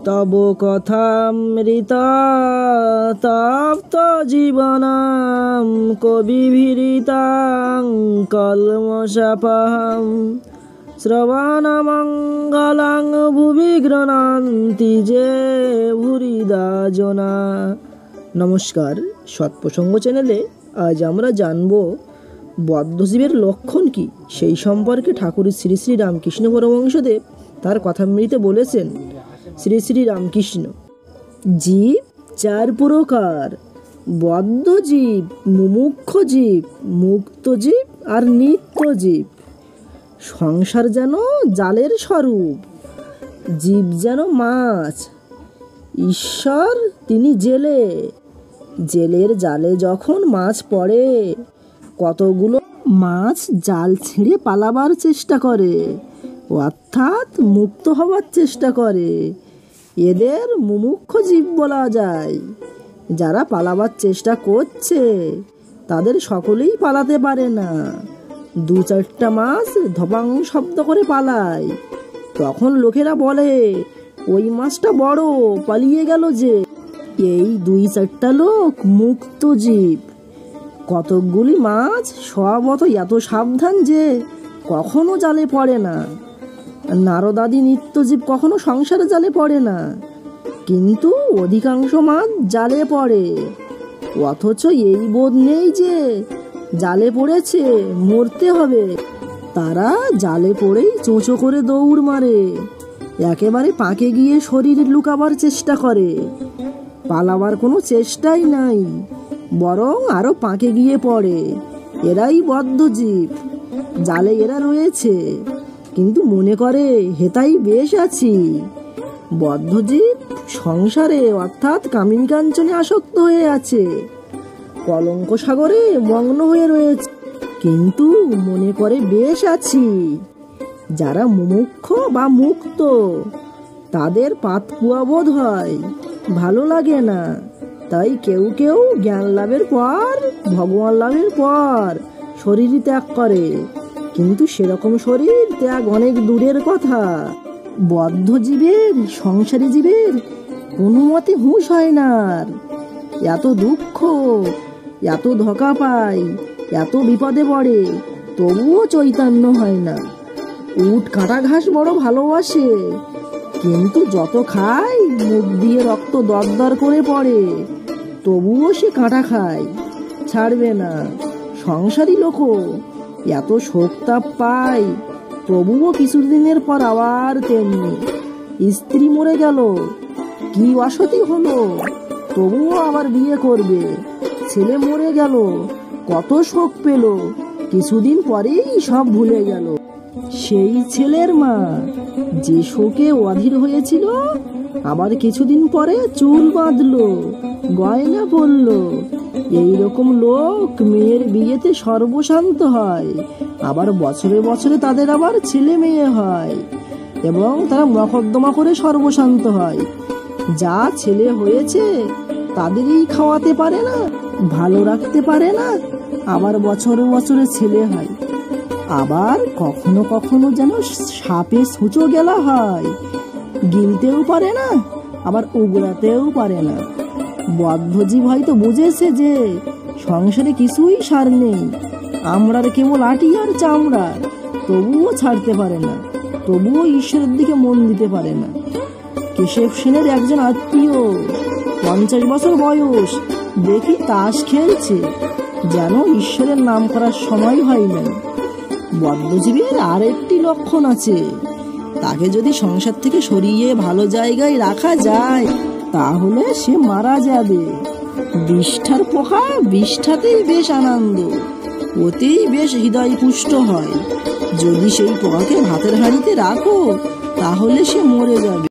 তব কথামৃত তপ্ত জীবনম কবিভিরিতাং কলমশাপহম শ্রবণমঙ্গলং ভুবি গৃণন্তি যে ভুরিদা জনা। নমস্কার, সৎপ্রসঙ্গ চ্যানেলে আজ আমরা জানব বদ্ধজীবের লক্ষণ কি, সেই সম্পর্কে ঠাকুর শ্রী শ্রী রামকৃষ্ণ পরমহংসদেব তার কথামৃতে বলেছেন। শ্রী শ্রী রামকৃষ্ণ: জীব চার প্রকার: বদ্ধ জীব, মুমুক্ষু জীব, মুক্ত জীব আর নিত্য জীব। সংসার যেন জালের স্বরূপ, জীব যেন মাছ, ঈশ্বর তিনি জেলে। জেলের জালে যখন মাছ পড়ে, কতগুলো মাছ জাল ছেড়ে পালাবার চেষ্টা করে, অর্থাৎ মুক্ত হবার চেষ্টা করে। এদের মুমুক্ষু জীব বলা যায়। যারা পালাবার চেষ্টা করছে তাদের সকলেই পালাতে পারে না। দু চারটা মাছ ধপাং শব্দ করে পালায়, তখন লোকেরা বলে ওই মাছটা বড়, পালিয়ে গেল যে। এই দুই চারটা লোক মুক্ত জীব। কতকগুলি মাছ স্বভাবত এত সাবধান যে কখনো জালে পড়ে না। নারদাদি নিত্যজীব কখনো সংসারে জালে পড়ে না, কিন্তু অধিকাংশ মাছ জালে পড়ে, অথচ এই বোধ নেই যে জালে পড়েছে, মরতে হবে। তারা জালে পড়েই চোঁচো করে দৌড় মারে, একেবারে পাকে গিয়ে শরীর লুকাবার চেষ্টা করে। পালাবার কোনো চেষ্টাই নাই, বরং আরো পাকে গিয়ে পড়ে। এরাই বদ্ধ জীব। জালে এরা রয়েছে, কিন্তু মনে করে হেতাই বেশ আছি। বদ্ধ জীব সংসারে অর্থাৎ কামিনী কাঞ্চনে আসক্ত হয়ে আছে, কলঙ্ক সাগরে মগ্ন হয়ে রয়েছে, কিন্তু মনে করে বেশ আছি। যারা মুমুক্ষু বা মুক্ত, তাদের পাতকুয়া বোধ হয়, ভালো লাগে না। তাই কেউ কেউ জ্ঞান লাভের পর, ভগবান লাভের পর শরীর ত্যাগ করে, কিন্তু সেরকম শরীর ত্যাগ অনেক দূরের কথা। বদ্ধ জীবের, সংসারী জীবের কোনো মতে হুঁশ হয় না। এত দুঃখ, এত ধোঁকা পায়, এত বিপদে পড়ে, তবুও চৈতন্য হয় না। উট কাঁটা ঘাস বড় ভালোবাসে, কিন্তু যত খায় মুখ দিয়ে রক্ত দরদর করে পড়ে, তবুও সে কাঁটা খায়, ছাড়বে না। সংসারী লোকও এত শোক তাপ পায়, তবুও কিছুদিনের পর আবার তেমনি। স্ত্রী মরে গেল, কি অসতী হলো, তবুও আবার বিয়ে করবে। ছেলে মরে গেল, কত শোক পেল, কিছুদিন পরেই সব ভুলে গেল। সেই ছেলের মা যে শোকে অধীর হয়েছিল, আবার কিছুদিন পরে চুল বাঁধলো, গয়না পরলো। এইরকম লোক মেয়ের বিয়েতে সর্বশান্ত হয়, আবার বছরে বছরে তাদের আবার ছেলে মেয়ে হয়, এবং তারা মকদ্দমা করে সর্বশান্ত হয়। যা ছেলে হয়েছে তাদেরই খাওয়াতে পারে না, ভালো রাখতে পারে না, আবার বছরে বছরে ছেলে হয়। আবার কখনো কখনো যেন সাপে সূচো গেলা হয়, গিলতেও পারে না, আবার উগড়াতেও পারে না। বদ্ধজীব হয়তো বুঝেছে যে সংসারে কিছুই সার নেই, আমরার কেবল আটি আর চামড়া, তবুও ছাড়তে পারে না, তবুও ঈশ্বরের দিকে মন দিতে পারে না। কেশব সেনের একজন আত্মীয়, 50 বছর বয়স, দেখি তাস খেলছে, যেন ঈশ্বরের নাম করার সময় হয় না। বদ্ধজীবের আর একটি লক্ষণ আছে, তাকে যদি সংসার থেকে সরিয়ে ভালো জায়গায় রাখা যায়, তাহলে সে মারা যাবে। বিষ্ঠার পোকা বিষ্ঠাতেই বেশ আনন্দ, ওতেই বেশ হৃদয় পুষ্ট হয়। যদি সেই পোকাকে ভাতের হাঁড়িতে রাখো, তাহলে সে মরে যাবে।